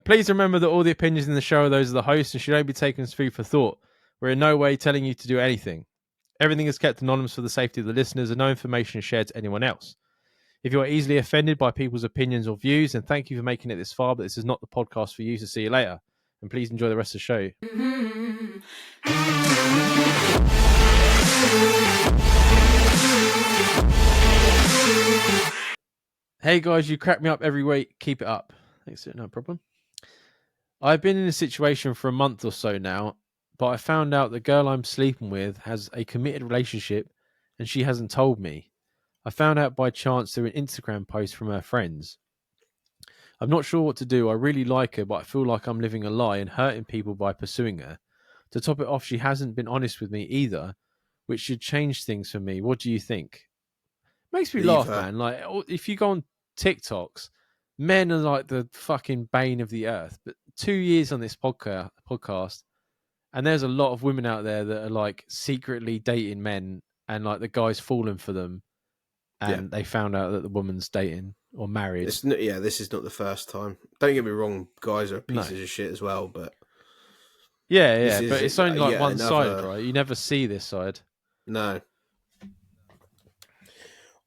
Please remember that all the opinions in the show are those of the host and should only be taken as food for thought. We're in no way telling you to do anything. Everything is kept anonymous for the safety of the listeners and no information is shared to anyone else. If you are easily offended by people's opinions or views, then thank you for making it this far, but this is not the podcast for you, so see you later. And please enjoy the rest of the show. Hey guys, you crack me up every week. Keep it up. Thanks, no problem. I've been in a situation for a month or so now, but I found out the girl I'm sleeping with has a committed relationship and she hasn't told me. I found out by chance through an Instagram post from her friends. I'm not sure what to do. I really like her, but I feel like I'm living a lie and hurting people by pursuing her. To top it off, she hasn't been honest with me either, which should change things for me. What do you think? Makes me laugh, man. Like, if you go on TikToks, men are like the fucking bane of the earth. But 2 years on this podcast, and there's a lot of women out there that are like secretly dating men, and like the guy's fallen for them, and they found out that the woman's dating or married. This is not the first time. Don't get me wrong, guys are pieces of shit as well, but but it's only like one side, right? You never see this side. No.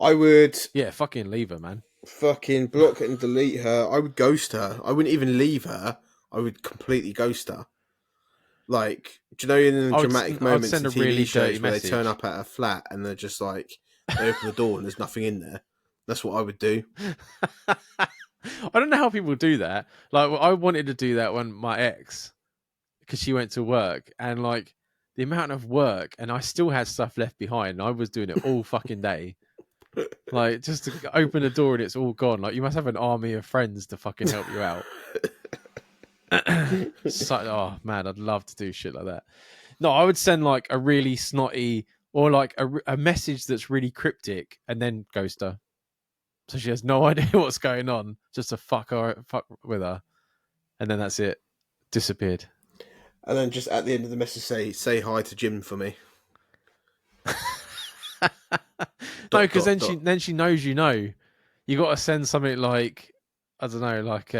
I would fucking leave her, man. Fucking block and delete her. I would ghost her. I wouldn't even leave her. I would completely ghost her. Like, do you know in the dramatic moments in TV really shows where they turn up at her flat and they're just like, they open the door and there's nothing in there? That's what I would do. I don't know how people do that. Like, I wanted to do that when my ex, because she went to work, and like the amount of work, and I still had stuff left behind. I was doing it all fucking day. Like, just to open the door and it's all gone. Like, you must have an army of friends to fucking help you out. Oh man, I'd love to do shit like that. No, I would send like a really snotty or like a message that's really cryptic and then ghost her, so she has no idea what's going on, just to fuck with her, and then that's it. Disappeared. And then just at the end of the message say hi to Jim for me. No, because then she knows you know. You got to send something like, I don't know, like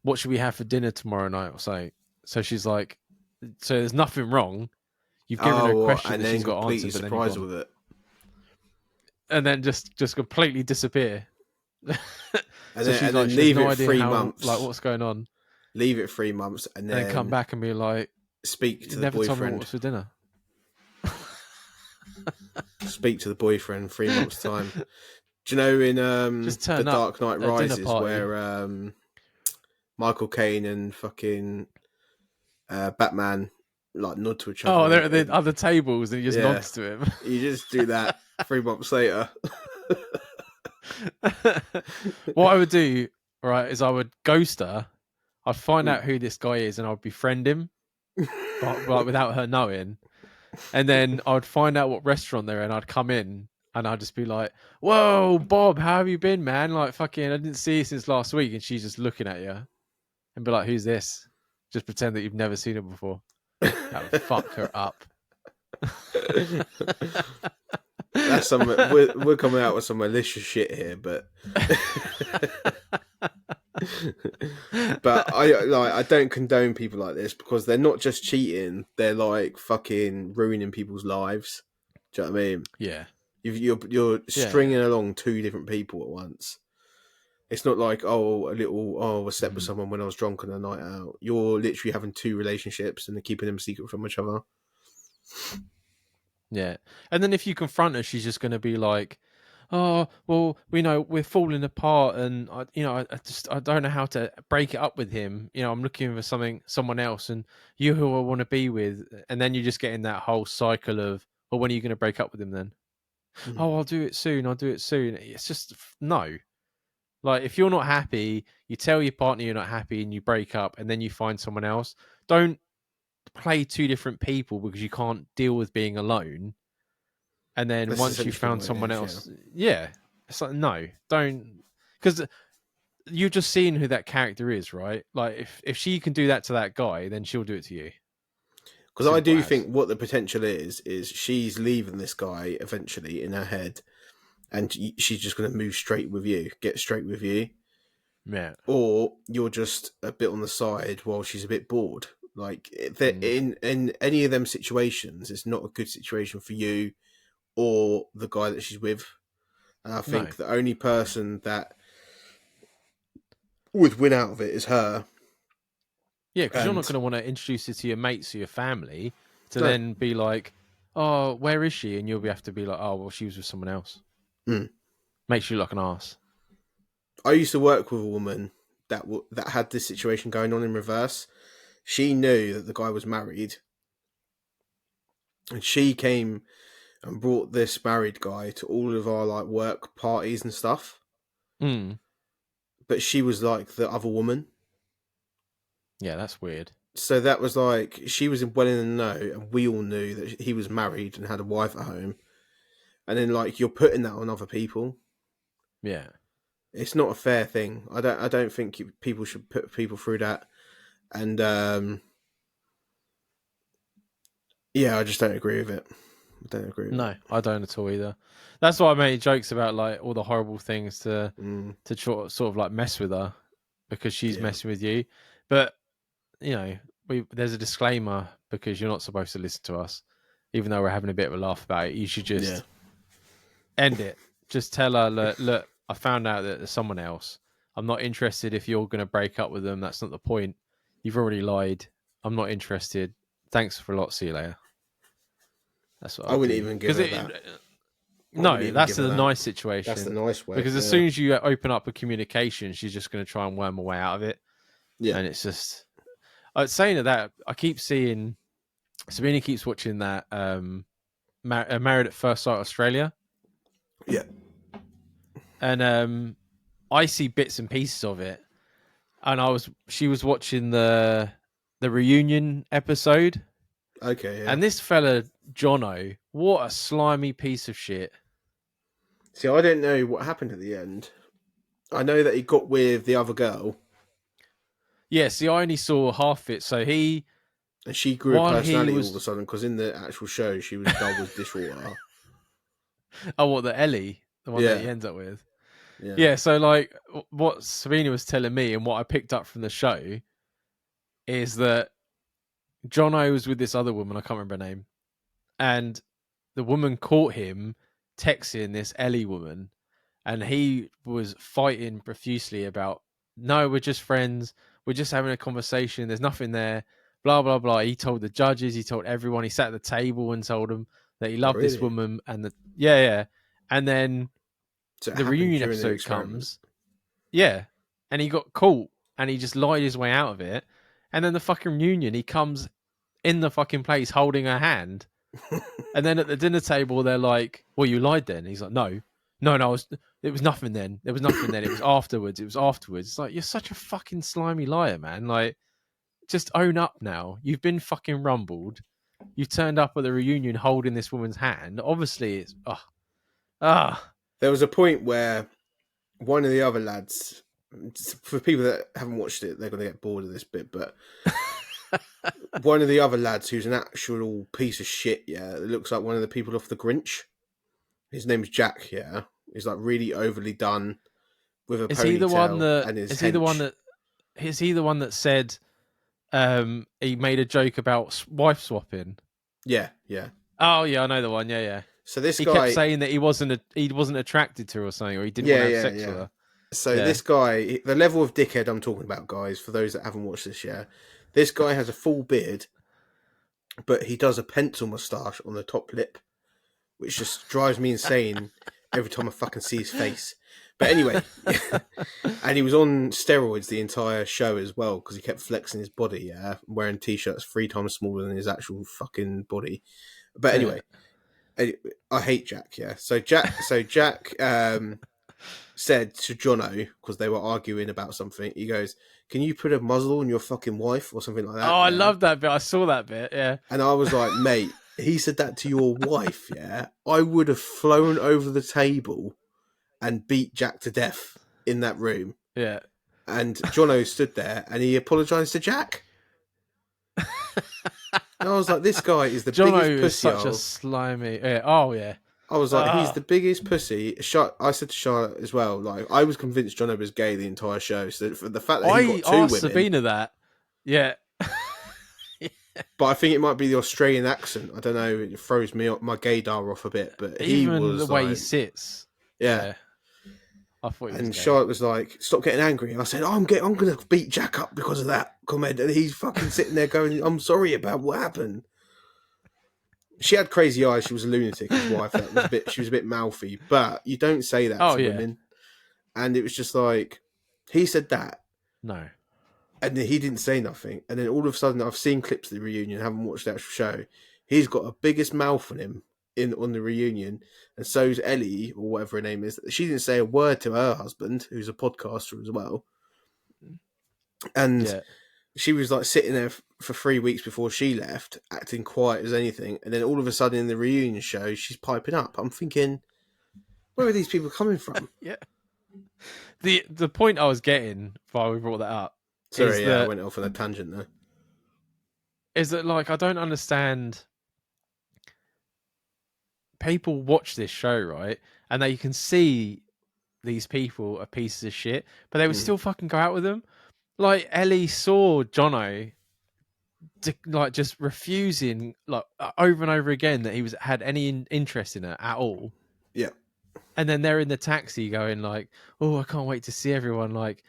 what should we have for dinner tomorrow night or so. So she's like, so there's nothing wrong. You've given her a question that she's got answered, but surprised with it, and then just completely disappear. and then leave it 3 months. Like, what's going on? Leave it 3 months, and then come back and be like, speak to the never boyfriend. Told me what was for dinner. Speak to the boyfriend 3 months' time. Do you know in The Dark Knight Rises where Michael Caine and fucking Batman like nod to each other? Oh, they're at the other tables and he just nods to him. You just do that 3 months later. What I would do, right, is I would ghost her. I'd find out who this guy is and I'd befriend him, but without her knowing. And then I'd find out what restaurant they're in. I'd come in and I'd just be like, "Whoa, Bob, how have you been, man? Like, fucking, I didn't see you since last week." And she's just looking at you and be like, "Who's this?" Just pretend that you've never seen her before. That would fuck her up. That's some. We're coming out with some malicious shit here, but but I don't condone people like this, because they're not just cheating; they're like fucking ruining people's lives. Do you know what I mean? Yeah. You're stringing along 2 different people at once. It's not like I slept with someone when I was drunk on a night out. You're literally having 2 relationships and they're keeping them secret from each other. Yeah, and then if you confront her, she's just going to be like, "Oh, well, we know we're falling apart, and I don't know how to break it up with him. You know, I'm looking for someone else, and you who I want to be with." And then you just get in that whole cycle of, "Well, when are you going to break up with him then?" Mm-hmm. "Oh, I'll do it soon. It's just no. Like, if you're not happy, you tell your partner you're not happy, and you break up, and then you find someone else. Don't play 2 different people because you can't deal with being alone. And then once you found someone else, it's like, no, don't, because you're just seeing who that character is, right? Like, if she can do that to that guy, then she'll do it to you. Because I do think what the potential is she's leaving this guy eventually in her head, and she's just going to move straight with you, get straight with you. Yeah. Or you're just a bit on the side while she's a bit bored. Like in any of them situations, it's not a good situation for you or the guy that she's with. And I think the only person that would win out of it is her. Yeah, because you're not going to want to introduce it to your mates or your family to then be like, "Oh, where is she?" And you'll have to be like, "Oh, well, she was with someone else." Makes you look like an arse. I used to work with a woman that had this situation going on in reverse. She knew that the guy was married, and she came and brought this married guy to all of our like work parties and stuff. But she was like the other woman. Yeah, that's weird. So that was like, she was well in the know, and we all knew that he was married and had a wife at home. And then like, you're putting that on other people. Yeah, it's not a fair thing. I don't think people should put people through that. And yeah, I just don't agree with it. No, I don't at all either. That's why I made jokes about like all the horrible things to sort of like mess with her because she's messing with you. But you know, there's a disclaimer because you're not supposed to listen to us, even though we're having a bit of a laugh about it. You should just end it. Just tell her, look, I found out that there's someone else. I'm not interested if you're going to break up with them. That's not the point. You've already lied. I'm not interested. Thanks for a lot. See you later. That's what I wouldn't even give her that. No, that's the nice situation. That's the nice way. Because as soon as you open up a communication, she's just going to try and worm her way out of it. Yeah. And it's just... saying that, I keep seeing... Sabina keeps watching that Married at First Sight Australia. Yeah. And I see bits and pieces of it. And she was watching the reunion episode. Okay, yeah. And this fella, Jono, what a slimy piece of shit. See, I don't know what happened at the end. I know that he got with the other girl. Yeah, see, I only saw half it. So and she grew a personality all of a sudden, because in the actual show, she was dull as dishwater. Oh, what, the Ellie? The one that he ends up with? Yeah, so like what Sabina was telling me and what I picked up from the show is that Jono was with this other woman, I can't remember her name, and the woman caught him texting this Ellie woman, and he was fighting profusely about, no, we're just friends, we're just having a conversation, there's nothing there, blah, blah, blah. He told the judges, he told everyone, he sat at the table and told them that he loved this woman, and and then the reunion episode comes, and he got caught, and he just lied his way out of it, and then the fucking reunion, he comes in the fucking place holding her hand, and then at the dinner table they're like, well, you lied then. And he's like, no, it was nothing then, it was afterwards. It's like, you're such a fucking slimy liar, man. Like, just own up now. You've been fucking rumbled, you turned up at the reunion holding this woman's hand. Obviously it's there was a point where one of the other lads, for people that haven't watched it, they're going to get bored of this bit, but one of the other lads, who's an actual piece of shit, it looks like one of the people off The Grinch. His name's Jack. He's like really overly done with a ponytail. Is he the one that said he made a joke about wife swapping? Yeah. Oh yeah, I know the one. Yeah. So this guy kept saying that he wasn't attracted to her or something, or he didn't want to have sex with her. So this guy, the level of dickhead I'm talking about, guys, for those that haven't watched this this guy has a full beard, but he does a pencil moustache on the top lip, which just drives me insane every time I fucking see his face. But anyway, and he was on steroids the entire show as well, because he kept flexing his body, wearing t-shirts 3 times smaller than his actual fucking body. But anyway, I hate Jack. So Jack said to Jono, because they were arguing about something, he goes, can you put a muzzle on your fucking wife or something like that? Oh, I love that bit. I saw that bit. Yeah. And I was like, mate, he said that to your wife. I would have flown over the table and beat Jack to death in that room. Yeah. And Jono stood there and he apologized to Jack. And I was like, this guy is the biggest pussy. Is such a slimy. Yeah. Oh yeah. I was like, he's the biggest pussy. I said to Charlotte as well, like, I was convinced Jono was gay the entire show. So for the fact that he got two women... I asked Sabina that. Yeah. But I think it might be the Australian accent. I don't know. It throws me up, my gaydar off a bit. But even he was the way he sits. Yeah. I thought. And Charlotte was like, "Stop getting angry." And I said, "I'm going to beat Jack up because of that comment." And he's fucking sitting there going, "I'm sorry about what happened." She had crazy eyes. She was a lunatic. His wife. She was a bit mouthy. But you don't say that to women. And it was just like, he said that. No. And then he didn't say nothing. And then all of a sudden, I've seen clips of the reunion, haven't watched the actual show. He's got a biggest mouth on him on the reunion. And so's Ellie, or whatever her name is. She didn't say a word to her husband, who's a podcaster as well. And she was like sitting there for 3 weeks before she left, acting quiet as anything. And then all of a sudden in the reunion show, she's piping up. I'm thinking, where are these people coming from? Yeah. The point I was getting while we brought that up. Sorry, I went off on a tangent there. Is that, like, I don't understand. People watch this show, right? And they can see these people are pieces of shit, but they would still fucking go out with them. Like, Ellie saw Jono like just refusing, like, over and over again, that he had any interest in her at all. Yeah. And then they're in the taxi going like, "Oh, I can't wait to see everyone. Like,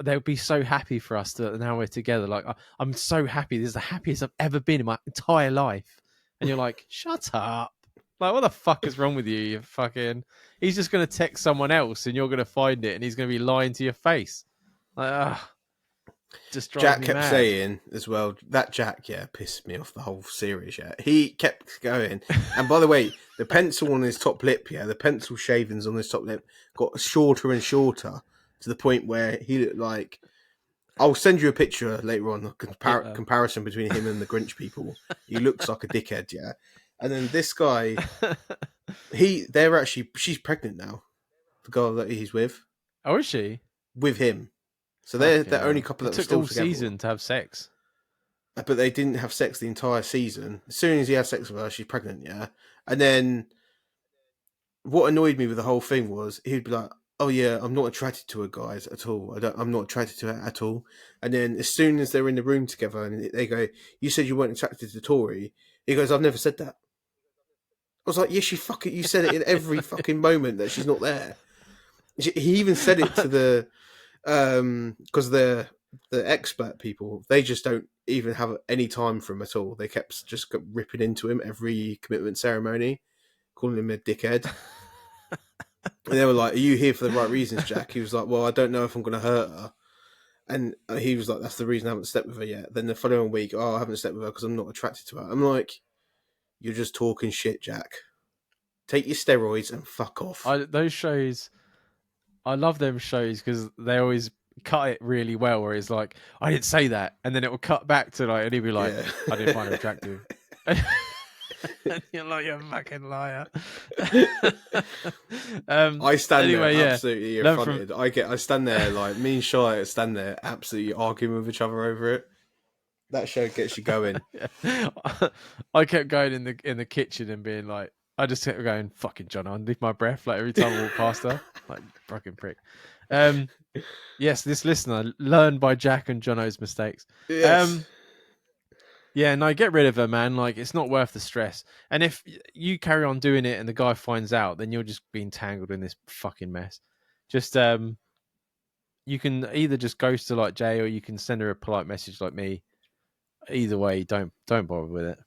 they'll be so happy for us that now we're together. Like, I'm so happy. This is the happiest I've ever been in my entire life." And you're like, "Shut up! Like, what the fuck is wrong with you? You fucking." He's just gonna text someone else, and you're gonna find it, and he's gonna be lying to your face. Like, just Jack kept mad. saying as well, that Jack, pissed me off the whole series. He kept going. And by the way, the pencil on his top lip, the pencil shavings on his top lip got shorter and shorter to the point where he looked like... I'll send you a picture later on, a comparison between him and the Grinch people. He looks like a dickhead, And then this guy, she's pregnant now. The girl that he's with. Oh, is she? With him. So they're the only couple that took still all together. Season to have sex. But they didn't have sex the entire season. As soon as he has sex with her, she's pregnant, And then what annoyed me with the whole thing was he'd be like, "Oh yeah, I'm not attracted to her, guys, at all. I'm not attracted to her at all." And then as soon as they're in the room together and they go, "You said you weren't attracted to Tori," he goes, "I've never said that." I was like, "Yes, you said it in every fucking moment that she's not there." He even said it to the because the expert people, they just don't even have any time for him at all. They kept ripping into him every commitment ceremony, calling him a dickhead. And they were like, "Are you here for the right reasons, Jack?" He was like, "Well, I don't know if I'm going to hurt her." And he was like, "That's the reason I haven't slept with her yet." Then the following week, "Oh, I haven't slept with her because I'm not attracted to her." I'm like, "You're just talking shit, Jack. Take your steroids and fuck off." Those shows, I love them shows because they always cut it really well. Where it's like, "I didn't say that," and then it will cut back to like, and he'll be like, "I didn't find her attractive." And you're like, "You're a fucking liar." I stand there absolutely affronted. I stand there like, me and Charlotte stand there absolutely arguing with each other over it. That show gets you going. I kept going in the kitchen and being like, I just kept going, "Fucking John, underneath my breath," like every time I walk past her, like, fucking prick. Yes, this listener learned by Jack and Jono's mistakes. Yes. Yeah, no, get rid of her, man. Like, it's not worth the stress. And if you carry on doing it and the guy finds out, then you're just being tangled in this fucking mess. Just you can either just ghost her like Jay, or you can send her a polite message like me. Either way, don't bother with it.